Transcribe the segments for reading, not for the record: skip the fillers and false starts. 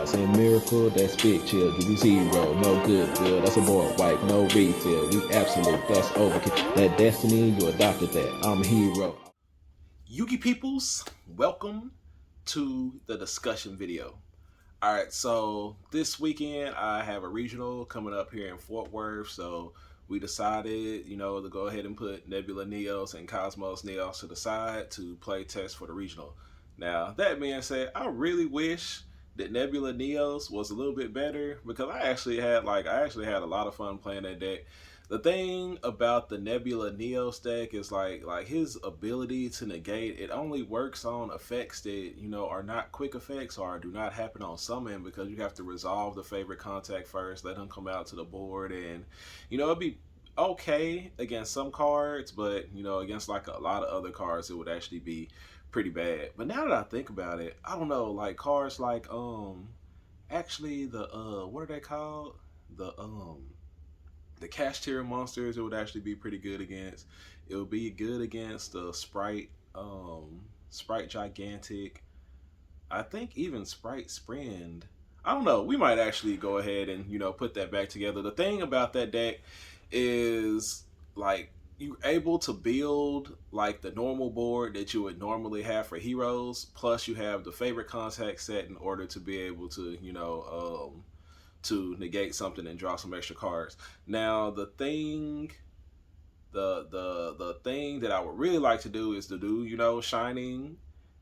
saying miracle, that's big chill. Give you zero, no good, good. That's a board wipe, no refill. We absolute, that's overkill. That destiny, you adopted that. I'm a hero. Yugi peoples, welcome to the discussion video. All right, so this weekend I have a regional coming up here in Fort Worth, so we decided, to go ahead and put Nebula Neos and Cosmos Neos to the side to play test for the regional. Now, that being said, I really wish that Nebula Neos was a little bit better because I actually had a lot of fun playing that deck. The thing about the Nebula Neos deck is like his ability to negate, it only works on effects that are not quick effects or do not happen on summon, because you have to resolve the favorite contact first, let them come out to the board, and it'd be okay against some cards, but against like a lot of other cards it would actually be pretty bad. But now that I think about it, I don't know, like cards like actually the what are they called, the cash tier monsters, it would actually be pretty good against. It would be good against the Spright, Spright Gigantic. I think even Spright Sprint. I don't know. We might actually go ahead and put that back together. The thing about that deck is like you're able to build like the normal board that you would normally have for heroes. Plus, you have the favorite contact set in order to be able to to negate something and draw some extra cards. Now, the thing that I would really like to do is to do shining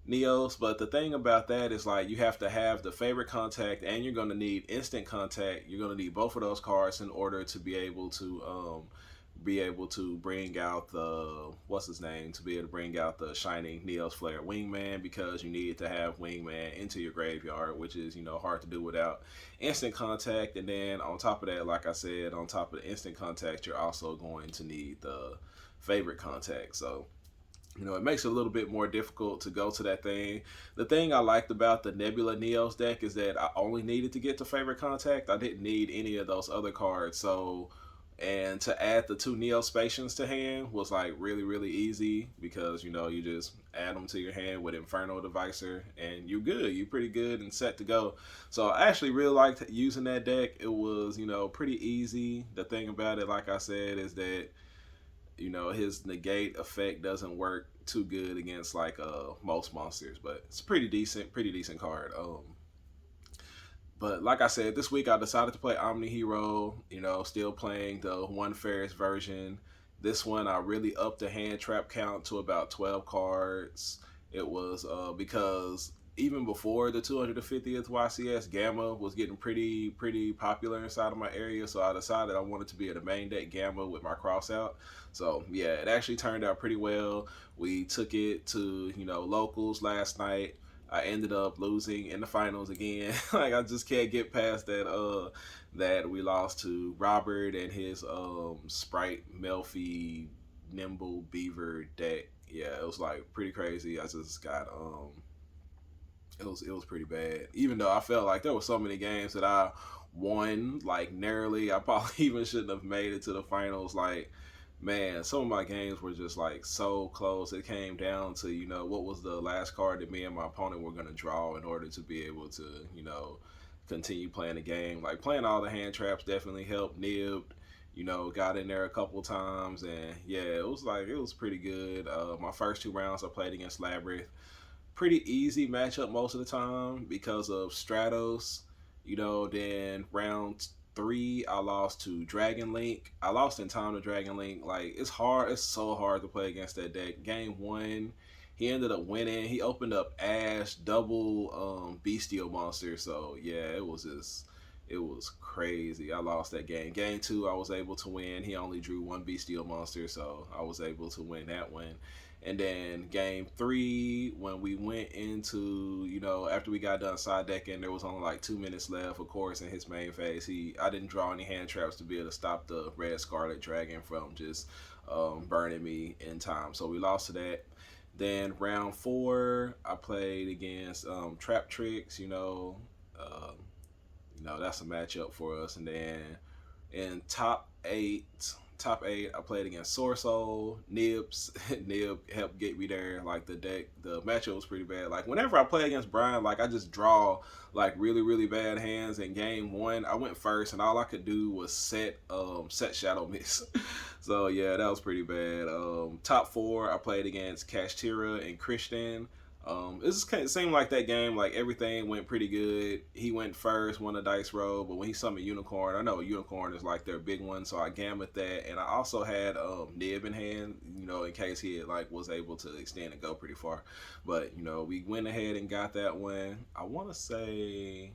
Neos, but the thing about that is like you have to have the favorite contact and you're going to need instant contact. You're going to need both of those cards in order to be able to bring out the what's his name, to be able to bring out the shining Neos Flare Wingman, because you need to have Wingman into your graveyard, which is hard to do without instant contact. And then on top of that, like I said, on top of the instant contact, you're also going to need the favorite contact. So it makes it a little bit more difficult to go to that thing. The thing I liked about the Nebula Neos deck is that I only needed to get to favorite contact. I didn't need any of those other cards. So, and to add the two Neospacians to hand was like really, really easy, because you just add them to your hand with Inferno Devicer and you're good. You're pretty good and set to go. So I actually really liked using that deck. It was, pretty easy. The thing about it, like I said, is that his negate effect doesn't work too good against like most monsters, but it's pretty decent card. But like I said, this week I decided to play Omni Hero, still playing the one fairest version. This one I really upped the hand trap count to about 12 cards. It was because even before the 250th YCS, Gamma was getting pretty popular inside of my area, so I decided I wanted to be able to main deck Gamma with my cross out. So yeah, it actually turned out pretty well. We took it to locals last night. I ended up losing in the finals again. Like I just can't get past that we lost to Robert and his Spright Mellfy Nimble Beaver deck. Yeah, it was like pretty crazy. I just got it was pretty bad. Even though I felt like there were so many games that I won like narrowly, I probably even shouldn't have made it to the finals. Like, man, some of my games were just like so close. It came down to what was the last card that me and my opponent were gonna draw in order to be able to continue playing the game. Like playing all the hand traps definitely helped. Nibbed, got in there a couple times, and yeah, it was pretty good. My first two rounds I played against Labyrinth, pretty easy matchup most of the time because of Stratos. Then round three, I lost to Dragon Link. I lost in time to Dragon Link. Like, it's hard. It's so hard to play against that deck. Game one, he ended up winning. He opened up Ash, double Bestial Monster. So, yeah, it was crazy. I lost that game. Game two, I was able to win. He only drew one Bestial Monster, so I was able to win that one. And then game three, when we went into, after we got done side decking, there was only like 2 minutes left. Of course, in his main phase, I didn't draw any hand traps to be able to stop the red Scarlet Dragon from just burning me in time. So we lost to that. Then round four, I played against Trap Tricks. That's a matchup for us. And then in top eight, top 8, I played against Soul, Nibs. Nib helped get me there. Like the matchup was pretty bad. Like whenever I play against Brian, like I just draw like really really bad hands. In game 1, I went first, and all I could do was set Shadow Mist. So yeah, that was pretty bad. Top 4, I played against Kashtira and Christian. It just kind of seemed like that game, like everything went pretty good. He went first, won a dice roll, but when he summoned Unicorn, I know Unicorn is like their big one, so I gambled that, and I also had Nib in hand, in case he had, like was able to extend and go pretty far. But we went ahead and got that one. I want to say,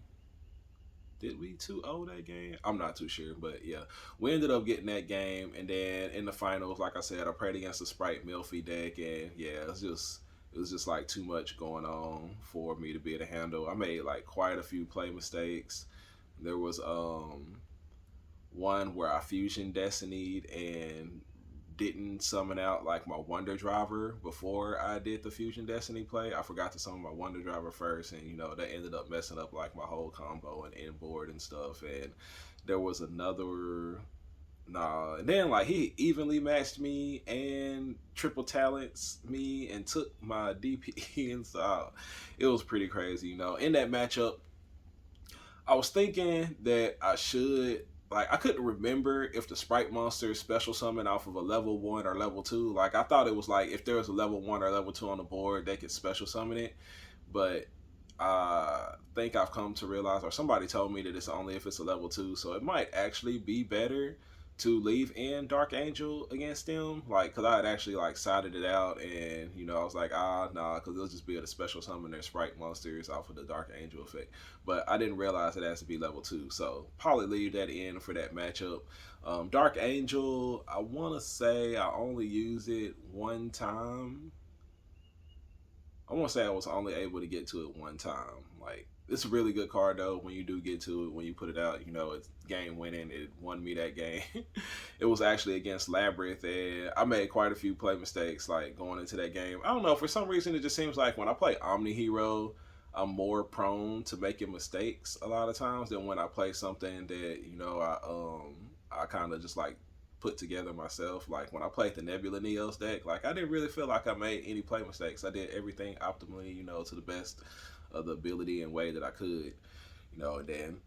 did we 2-0 that game? I'm not too sure, but yeah, we ended up getting that game, and then in the finals, like I said, I played against the Spright Mellfy deck, and yeah, it was just like too much going on for me to be able to handle. I made like quite a few play mistakes. There was one where I fusion destinied and didn't summon out like my Wonder Driver before I did the Fusion Destiny play. I forgot to summon my Wonder Driver first, and that ended up messing up like my whole combo and inboard and stuff. And there was another. Nah, and then like he evenly matched me and triple talents me and took my DP, and so it was pretty crazy. In that matchup, I was thinking that I should, like, I couldn't remember if the Sprite monster special summon off of a level 1 or level 2. Like, I thought it was like if there was a level 1 or level 2 on the board, they could special summon it. But I think I've come to realize, or somebody told me that it's only if it's a level 2. So it might actually be better to leave in Dark Angel against them, like, because I had actually like sided it out, and I was like, nah, because they'll just be able to special summon their Sprite monsters off of the Dark Angel effect. But I didn't realize it has to be level 2, so probably leave that in for that matchup. Dark Angel, I want to say I only used it one time. I want to say I was only able to get to it one time. Like, it's a really good card though. When you do get to it, when you put it out, it's game winning. It won me that game. It was actually against Labyrinth, and I made quite a few play mistakes like going into that game. I don't know, for some reason it just seems like when I play Omni Hero, I'm more prone to making mistakes a lot of times than when I play something that I kind of just like put together myself. Like when I played the Nebula Neos deck, like I didn't really feel like I made any play mistakes. I did everything optimally, to the best of the ability and way that I could, and then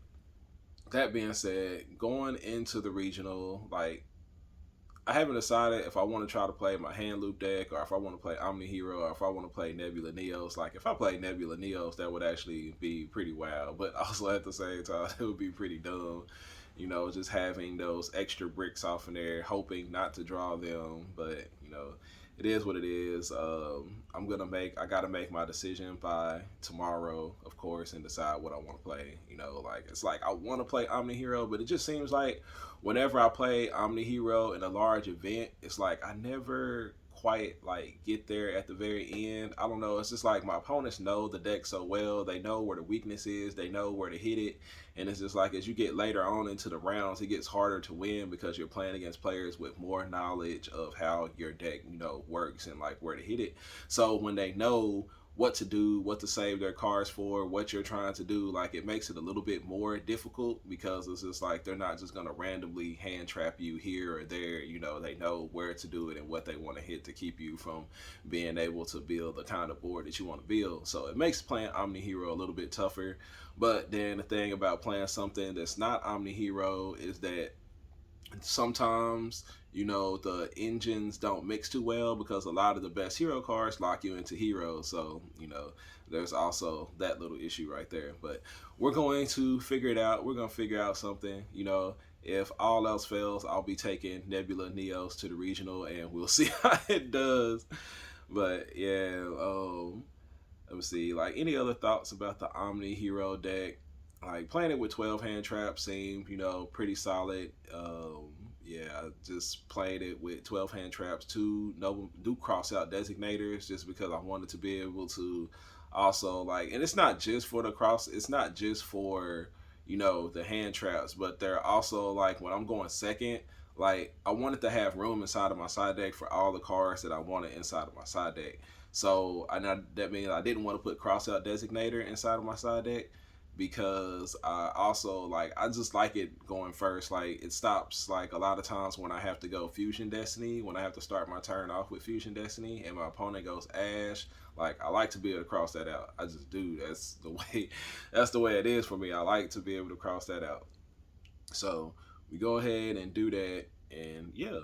that being said, going into the regional, like I haven't decided if I want to try to play my hand loop deck or if I want to play Omni Hero or if I want to play Nebula Neos. Like if I play Nebula Neos, that would actually be pretty wild, but also at the same time it would be pretty dumb. Just having those extra bricks off in there, hoping not to draw them, but it is what it is. I gotta make my decision by tomorrow, of course, and decide what I want to play. Like it's like I want to play Omni Hero, but it just seems like whenever I play Omni Hero in a large event, it's like I never quite like get there at the very end. I don't know. It's just like my opponents know the deck so well. They know where the weakness is. They know where to hit it. And it's just like as you get later on into the rounds, it gets harder to win because you're playing against players with more knowledge of how your deck, works and like where to hit it. So when they know what to do, what to save their cards for, what you're trying to do, like it makes it a little bit more difficult because it's just like they're not just going to randomly hand trap you here or there. They know where to do it and what they want to hit to keep you from being able to build the kind of board that you want to build. So it makes playing Omni Hero a little bit tougher. But then the thing about playing something that's not Omni Hero is that sometimes the engines don't mix too well because a lot of the best hero cards lock you into heroes. So there's also that little issue right there, but we're going to figure it out. We're going to figure out something. If all else fails, I'll be taking Nebula Neos to the regional and we'll see how it does. But yeah, let me see, like any other thoughts about the Omni Hero deck. Like playing it with 12 hand traps seemed pretty solid. Yeah, I just played it with 12 hand traps, two do cross out designators just because I wanted to be able to also like, and it's not just for it's not just for the hand traps, but they're also like when I'm going second, like I wanted to have room inside of my side deck for all the cards that I wanted inside of my side deck. So that means I didn't want to put cross out designator inside of my side deck. because I also like I just like it going first. Like it stops like a lot of times when I have to go Fusion Destiny, when I have to start my turn off with Fusion Destiny and my opponent goes Ash. Like I like to be able to cross that out. I just do. That's the way it is for me. I like to be able to cross that out. So we go ahead and do that, and yeah.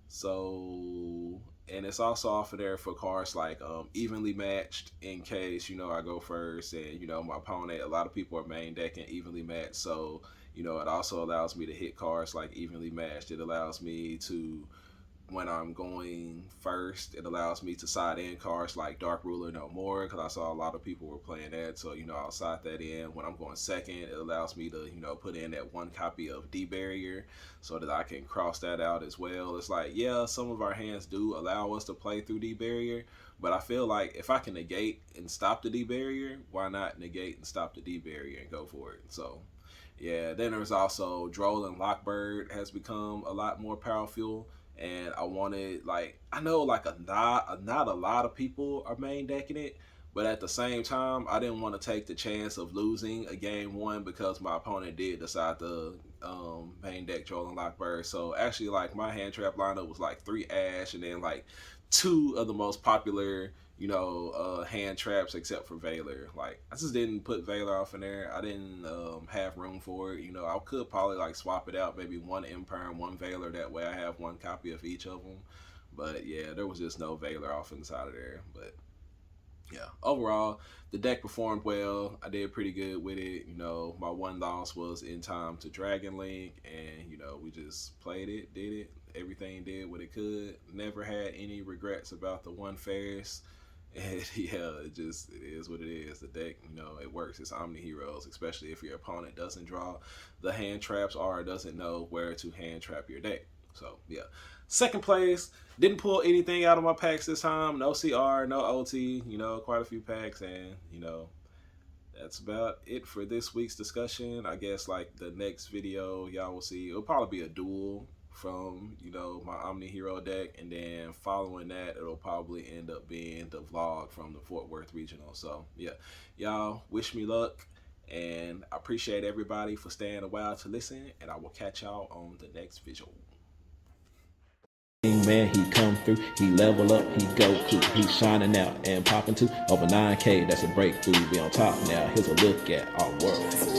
So and it's also off of there for cards like evenly matched in case I go first and my opponent. A lot of people are main decking evenly matched, so it also allows me to hit cards like evenly matched. It allows me to when I'm going first, it allows me to side in cards like Dark Ruler No More because I saw a lot of people were playing that. So, I'll side that in. When I'm going second, it allows me to, put in that one copy of D Barrier so that I can cross that out as well. It's like, yeah, some of our hands do allow us to play through D Barrier, but I feel like if I can negate and stop the D Barrier, why not negate and stop the D Barrier and go for it? So, yeah, then there's also Droll and Lockbird has become a lot more powerful. And I wanted I know not a lot of people are main decking it, but at the same time I didn't want to take the chance of losing a game one because my opponent did decide to main deck Joel and Lockbird. So actually my hand trap lineup was 3 Ash and then 2 of the most popular hand traps except for Valor. I just didn't put Valor off in there. I didn't have room for it. I could probably swap it out, maybe 1 Empire and 1 Valor. That way I have 1 copy of each of them. But yeah, there was just no Valor off inside of there. But yeah, overall the deck performed well. I did pretty good with it. My one loss was in time to Dragon Link, and we just played it, did it. Everything did what it could. Never had any regrets about the one Ferris. And yeah, it is what it is. The deck, it works. It's Omni Heroes, especially if your opponent doesn't draw the hand traps or doesn't know where to hand trap your deck. So yeah. Second place, didn't pull anything out of my packs this time. No CR, no OT, quite a few packs, and that's about it for this week's discussion. I guess the next video y'all will see, it'll probably be a duel from my Omni Hero deck, and then following that it'll probably end up being the vlog from the Fort Worth Regional. So yeah, y'all wish me luck, and I appreciate everybody for staying a while to listen, and I will catch y'all on the next visual. Man, he come through, he level up, he go cool, he's shining out and popping to over 9K. That's a breakthrough. Be on top now. Here's a look at our world.